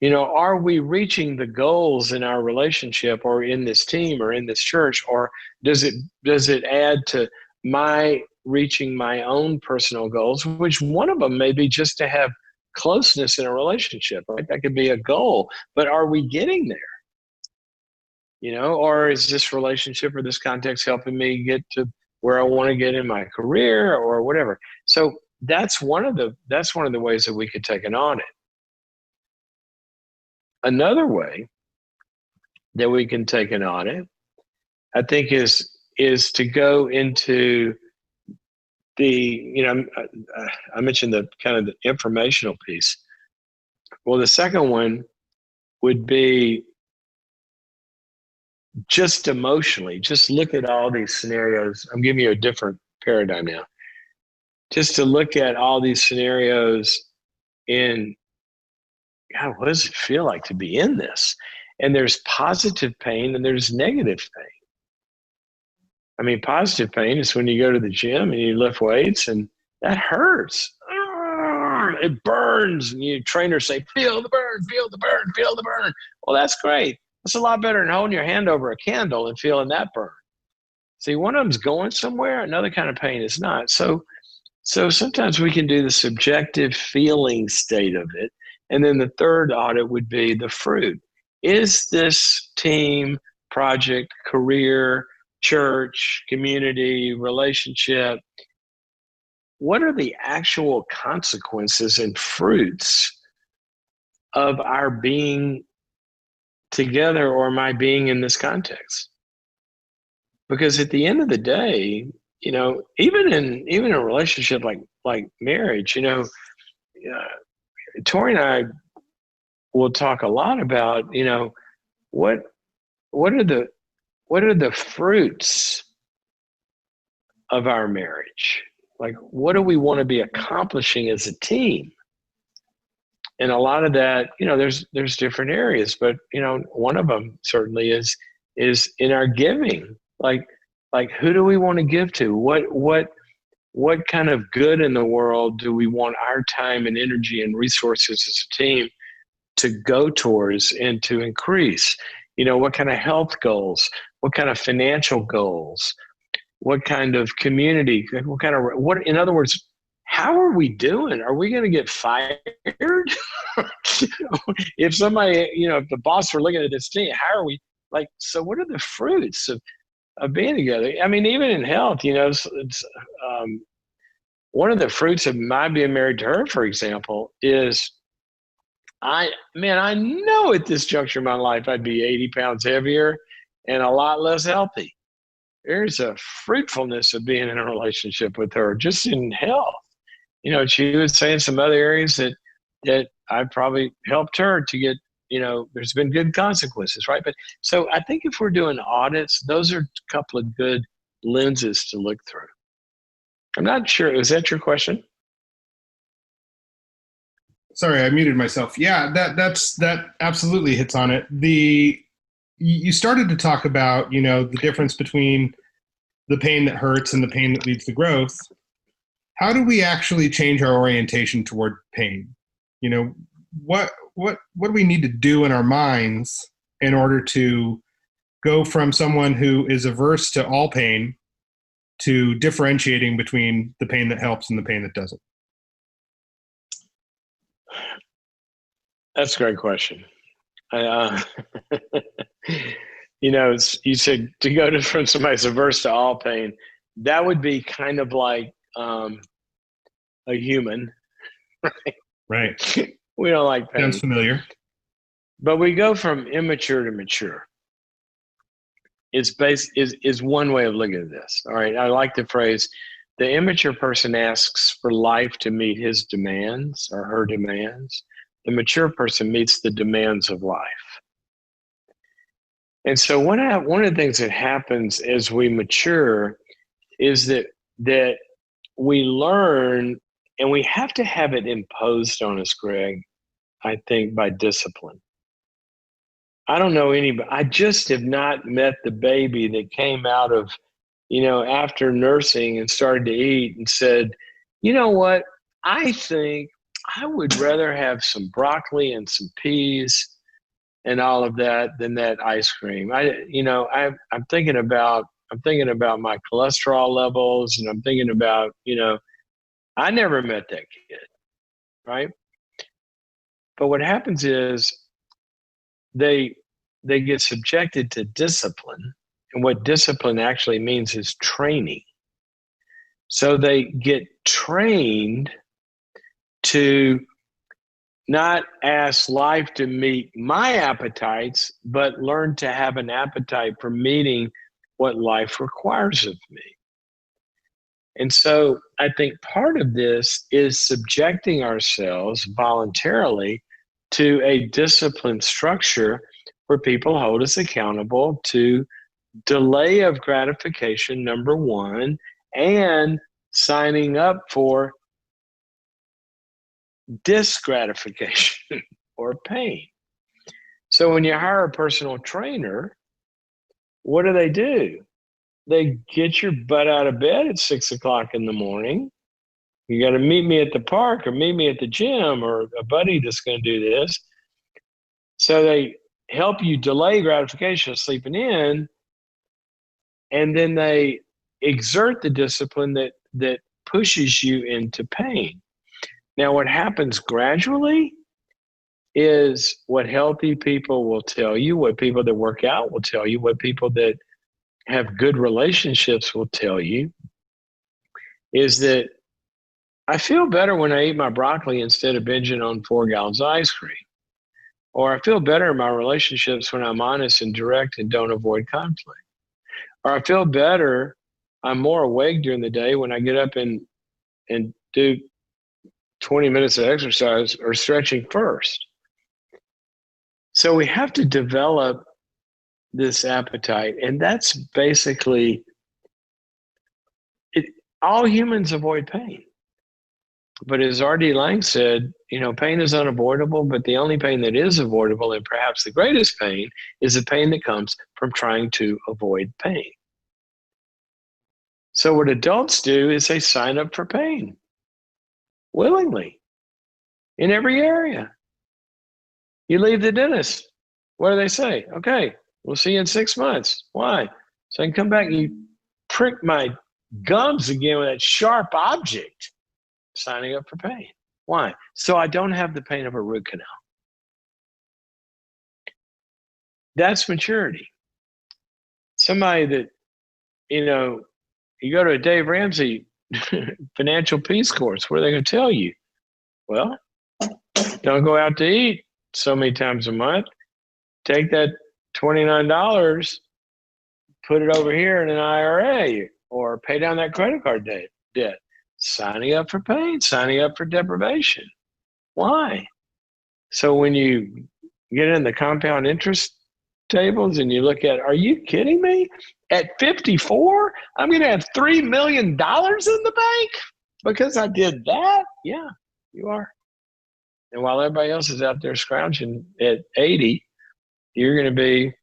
You know, are we reaching the goals in our relationship or in this team or in this church, or does it add to my reaching my own personal goals, which one of them may be just to have closeness in a relationship, right? That could be a goal, but are we getting there? You know, or is this relationship or this context helping me get to where I want to get in my career or whatever? So that's one of the ways that we could take an audit. Another way that we can take an audit, I think, is to go into the, you know, I mentioned the kind of the informational piece. Well, the second one would be just emotionally, just look at all these scenarios. I'm giving you a different paradigm now. Just to look at all these scenarios in, God, what does it feel like to be in this? And there's positive pain and there's negative pain. I mean, positive pain is when you go to the gym and you lift weights and that hurts. It burns. And you trainers say, feel the burn, feel the burn, feel the burn. Well, that's great. That's a lot better than holding your hand over a candle and feeling that burn. See, one of them's going somewhere. Another kind of pain is not. So sometimes we can do the subjective feeling state of it. And then the third audit would be the fruit. Is this team, project, career, church, community, relationship, what are the actual consequences and fruits of our being together or my being in this context? Because at the end of the day, you know, even in a relationship like marriage, you know, Tori and I will talk a lot about, you know, what are the fruits of our marriage? Like, what do we want to be accomplishing as a team? And a lot of that, you know, there's different areas, but you know, one of them certainly is in our giving. Like who do we want to give to? What kind of good in the world do we want our time and energy and resources as a team to go towards and to increase? You know, what kind of health goals? What kind of financial goals? What kind of community? What, in other words, how are we doing? Are we going to get fired? If somebody, you know, if the boss were looking at this team, how are we, like, so what are the fruits of being together? I mean, even in health, you know, it's one of the fruits of my being married to her, for example, is I know at this juncture of my life, I'd be 80 pounds heavier and a lot less healthy. There's a fruitfulness of being in a relationship with her, just in health. You know, she was saying some other areas that I probably helped her to get, you know, there's been good consequences, right? But so I think if we're doing audits, those are a couple of good lenses to look through. I'm not sure. Was that your question? Sorry, I muted myself. Yeah, that absolutely hits on it. You started to talk about, you know, the difference between the pain that hurts and the pain that leads to growth. How do we actually change our orientation toward pain? You know, what do we need to do in our minds in order to go from someone who is averse to all pain to differentiating between the pain that helps and the pain that doesn't? That's a great question. You know, you said to go to from somebody's averse to all pain. That would be kind of like a human, right? Right. We don't like Sounds pain, familiar. but we go from immature to mature. Is one way of looking at this. All right, I like the phrase The immature person asks for life to meet his demands or her demands. The mature person meets the demands of life. And so one of the things that happens as we mature is that we learn, and we have to have it imposed on us, Greg, I think, by discipline. I don't know anybody. I just have not met the baby that came out of, after nursing and started to eat and said, you know what? I think I would rather have some broccoli and some peas and all of that than that ice cream. I'm thinking about my cholesterol levels, and I'm thinking about, I never met that kid, right? But what happens is they get subjected to discipline, and what discipline actually means is training. So they get trained to not ask life to meet my appetites, but learn to have an appetite for meeting what life requires of me. And so I think part of this is subjecting ourselves voluntarily to a disciplined structure where people hold us accountable to delay of gratification, number one, and signing up for disgratification or pain. So when you hire a personal trainer, what do? They get your butt out of bed at 6 o'clock in the morning. You got to meet me at the park or meet me at the gym or a buddy that's going to do this. So they help you delay gratification of sleeping in, and then they exert the discipline that pushes you into pain. Now, what happens gradually is what healthy people will tell you, what people that work out will tell you, what people that have good relationships will tell you, is that I feel better when I eat my broccoli instead of binging on 4 gallons of ice cream. Or I feel better in my relationships when I'm honest and direct and don't avoid conflict. Or I feel better, I'm more awake during the day when I get up and do 20 minutes of exercise or stretching first. So we have to develop this appetite, and that's basically it. All humans avoid pain. But as R.D. Lang said, pain is unavoidable, but the only pain that is avoidable, and perhaps the greatest pain, is the pain that comes from trying to avoid pain. So what adults do is they sign up for pain willingly in every area. You leave the dentist. What do they say? Okay, we'll see you in 6 months. Why? So I can come back and you prick my gums again with that sharp object. Signing up for pain. Why? So I don't have the pain of a root canal. That's maturity. Somebody that, you go to a Dave Ramsey financial peace course, what are they going to tell you? Well, don't go out to eat so many times a month. Take that $29, put it over here in an IRA, or pay down that credit card debt. Signing up for pain, signing up for deprivation. Why? So when you get in the compound interest tables and you look at, are you kidding me? At 54, I'm going to have $3 million in the bank because I did that? Yeah, you are. And while everybody else is out there scrounging at 80, you're going to be,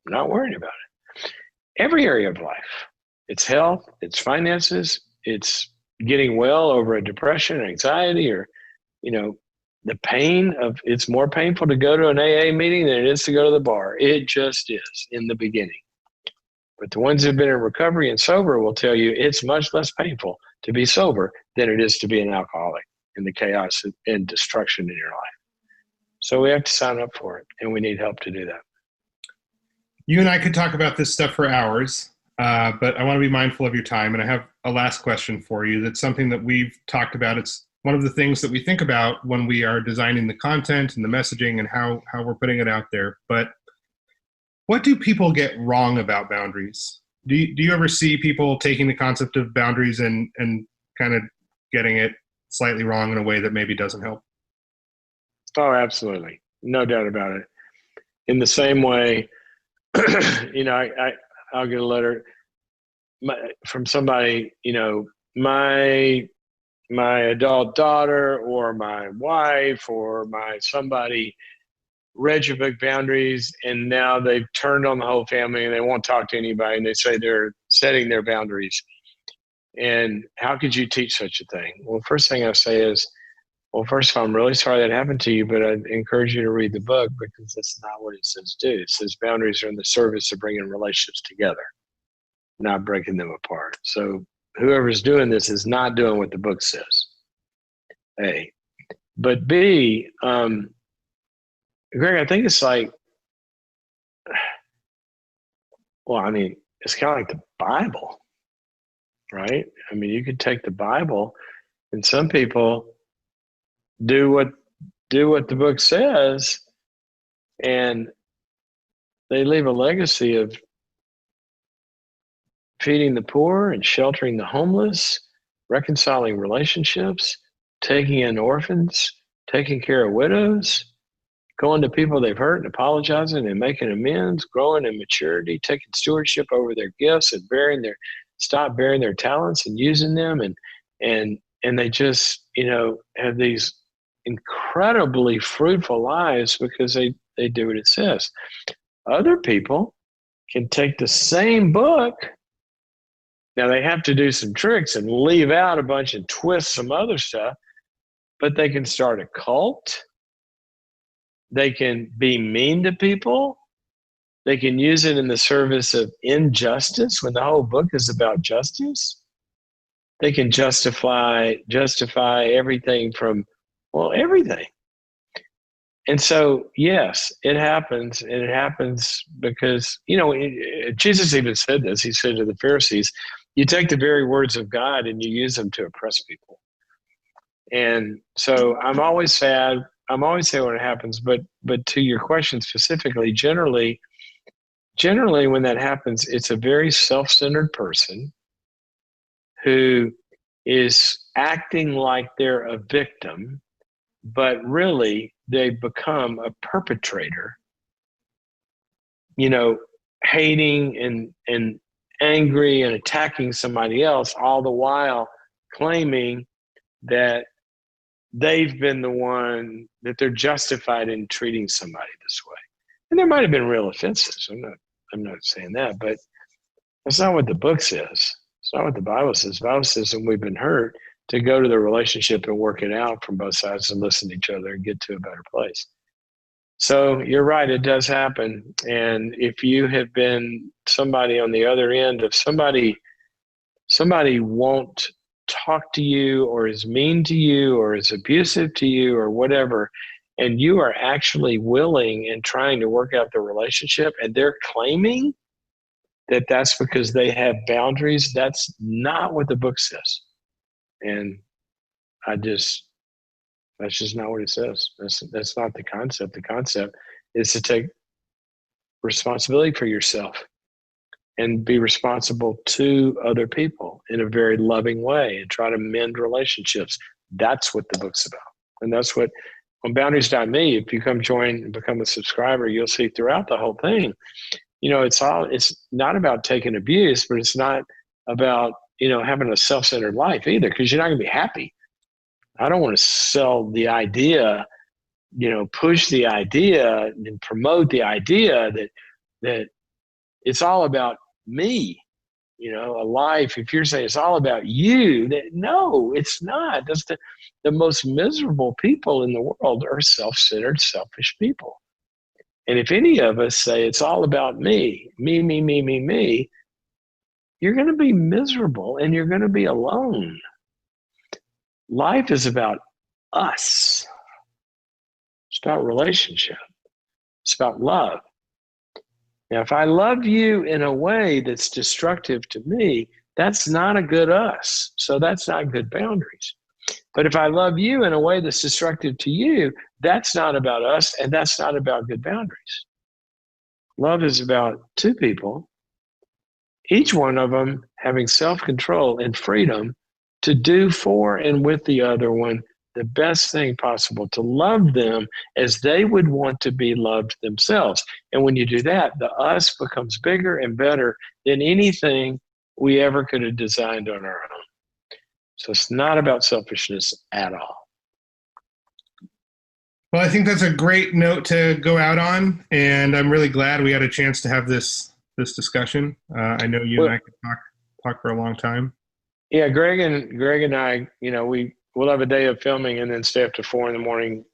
not worried about it. Every area of life. It's health, it's finances, it's getting well over a depression, anxiety, or, the pain of, it's more painful to go to an AA meeting than it is to go to the bar. It just is in the beginning. But the ones who've been in recovery and sober will tell you it's much less painful to be sober than it is to be an alcoholic in the chaos and destruction in your life. So we have to sign up for it, and we need help to do that. You and I could talk about this stuff for hours, but I want to be mindful of your time. And I have a last question for you. That's something that we've talked about. It's one of the things that we think about when we are designing the content and the messaging and how we're putting it out there. But what do people get wrong about boundaries? do you ever see people taking the concept of boundaries and kind of getting it slightly wrong in a way that maybe doesn't help? Oh, absolutely. No doubt about it. In the same way, I'll get a letter from somebody, my adult daughter or my wife or my somebody read your book Boundaries, and now they've turned on the whole family and they won't talk to anybody, and they say they're setting their boundaries. And how could you teach such a thing? Well, first thing I say is, well, first of all, I'm really sorry that happened to you, but I encourage you to read the book because that's not what it says do. It says boundaries are in the service of bringing relationships together, not breaking them apart. So whoever's doing this is not doing what the book says. A. But B, Greg, I think it's like, well, I mean, it's kind of like the Bible, right? I mean, you could take the Bible, and some people do what the book says, and they leave a legacy of feeding the poor and sheltering the homeless, reconciling relationships, taking in orphans, taking care of widows, going to people they've hurt and apologizing and making amends, growing in maturity, taking stewardship over their gifts and stop bearing their talents and using them, and they just have these incredibly fruitful lives because they do what it says. Other people can take the same book. Now they have to do some tricks and leave out a bunch and twist some other stuff, but they can start a cult. They can be mean to people. They can use it in the service of injustice when the whole book is about justice. They can justify everything from, well, everything. And so, yes, it happens. And it happens because, Jesus even said this. He said to the Pharisees, you take the very words of God and you use them to oppress people. And so I'm always sad when it happens, but to your question specifically, generally when that happens, it's a very self-centered person who is acting like they're a victim, but really they become a perpetrator, hating and angry and attacking somebody else, all the while claiming that they've been the one, that they're justified in treating somebody this way. And there might have been real offenses. I'm not saying that, but that's not what the book says. It's not what the Bible says. The Bible says when we've been hurt, to go to the relationship and work it out from both sides and listen to each other and get to a better place. So you're right, it does happen. And if you have been somebody on the other end of somebody won't talk to you or is mean to you or is abusive to you or whatever, and you are actually willing and trying to work out the relationship and they're claiming that that's because they have boundaries, that's not what the book says. And that's just not what it says. That's not the concept. The concept is to take responsibility for yourself and be responsible to other people in a very loving way and try to mend relationships. That's what the book's about. And that's what, on boundaries.me, if you come join and become a subscriber, you'll see throughout the whole thing, it's not about taking abuse, but it's not about, having a self-centered life either, because you're not going to be happy. I don't want to sell the idea, push the idea and promote the idea that it's all about me, a life. If you're saying it's all about you, no, it's not. That's the most miserable people in the world are self-centered, selfish people. And if any of us say it's all about me, you're going to be miserable and you're going to be alone. Life is about us. It's about relationship. It's about love. Now, if I love you in a way that's destructive to me, that's not a good us. So that's not good boundaries. But if I love you in a way that's destructive to you, that's not about us, and that's not about good boundaries. Love is about two people each one of them having self-control and freedom to do for and with the other one the best thing possible, to love them as they would want to be loved themselves. And when you do that, the us becomes bigger and better than anything we ever could have designed on our own. So it's not about selfishness at all. Well, I think that's a great note to go out on, and I'm really glad we had a chance to have this discussion. I know you and I could talk for a long time. Yeah, Greg and I, we'll have a day of filming and then stay up to 4 a.m,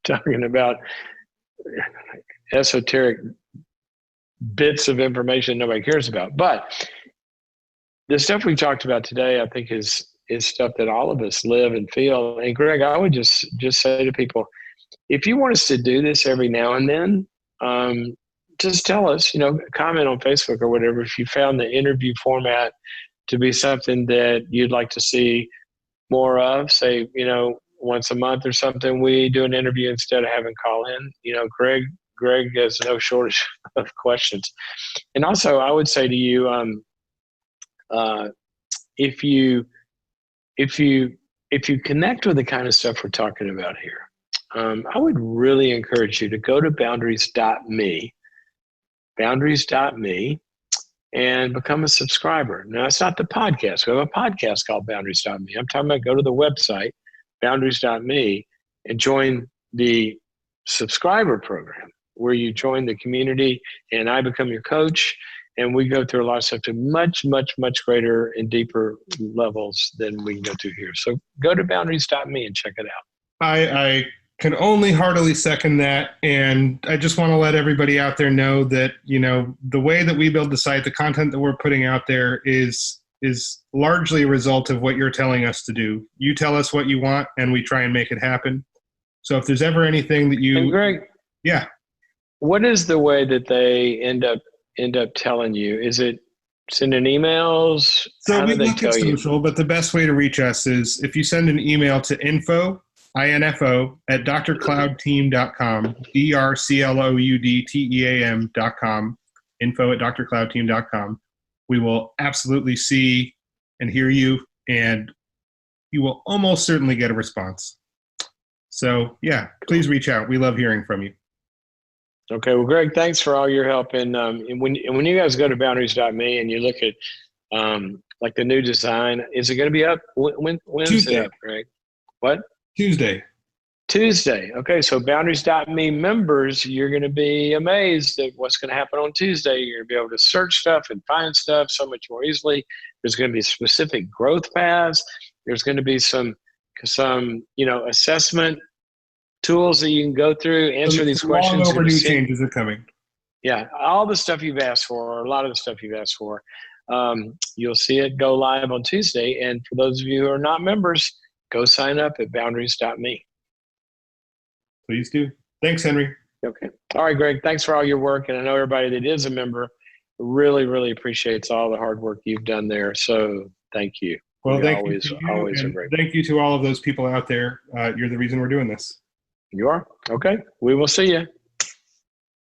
talking about esoteric bits of information nobody cares about. But the stuff we talked about today, I think, is stuff that all of us live and feel. And Greg, I would just say to people, if you want us to do this every now and then, just tell us, comment on Facebook or whatever, if you found the interview format to be something that you'd like to see more of. Say, once a month or something, we do an interview instead of having call in. Greg has no shortage of questions. And also, I would say to you, if you connect with the kind of stuff we're talking about here, I would really encourage you to go to boundaries.me, and become a subscriber. Now, it's not the podcast. We have a podcast called boundaries.me. I'm talking about go to the website, boundaries.me, and join the subscriber program where you join the community and I become your coach. And we go through a lot of stuff to much, much, much greater and deeper levels than we can go through here. So go to boundaries.me and check it out. I can only heartily second that. And I just want to let everybody out there know that, the way that we build the site, the content that we're putting out there is largely a result of what you're telling us to do. You tell us what you want and we try and make it happen. So if there's ever anything that you... And Greg, yeah. What is the way that they end up telling you? Is it sending emails? So How we do they look at tell you? social, but the best way to reach us is if you send an email to info at drcloudteam.com, drcloudteam.com, info at drcloudteam.com. We will absolutely see and hear you, and you will almost certainly get a response. So, yeah, please reach out. We love hearing from you. Okay, well, Greg, thanks for all your help. And when you guys go to boundaries.me and you look at like the new design, is it going to be up? When is it up, Greg? What? Tuesday. Okay, so boundaries.me members, you're going to be amazed at what's going to happen on Tuesday. You're going to be able to search stuff and find stuff so much more easily. There's going to be specific growth paths. There's going to be some assessment tools that you can go through, answer these questions. Long overdue changes are coming. Yeah, all the stuff you've asked for, or a lot of the stuff you've asked for, you'll see it go live on Tuesday. And for those of you who are not members, go sign up at boundaries.me. Please do. Thanks, Henry. Okay. All right, Greg, thanks for all your work. And I know everybody that is a member really, really appreciates all the hard work you've done there. So thank you. Well, thank you to you, always and are great. Thank you to all of those people out there. You're the reason we're doing this. You are? Okay. We will see you.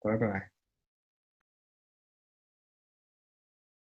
Bye-bye.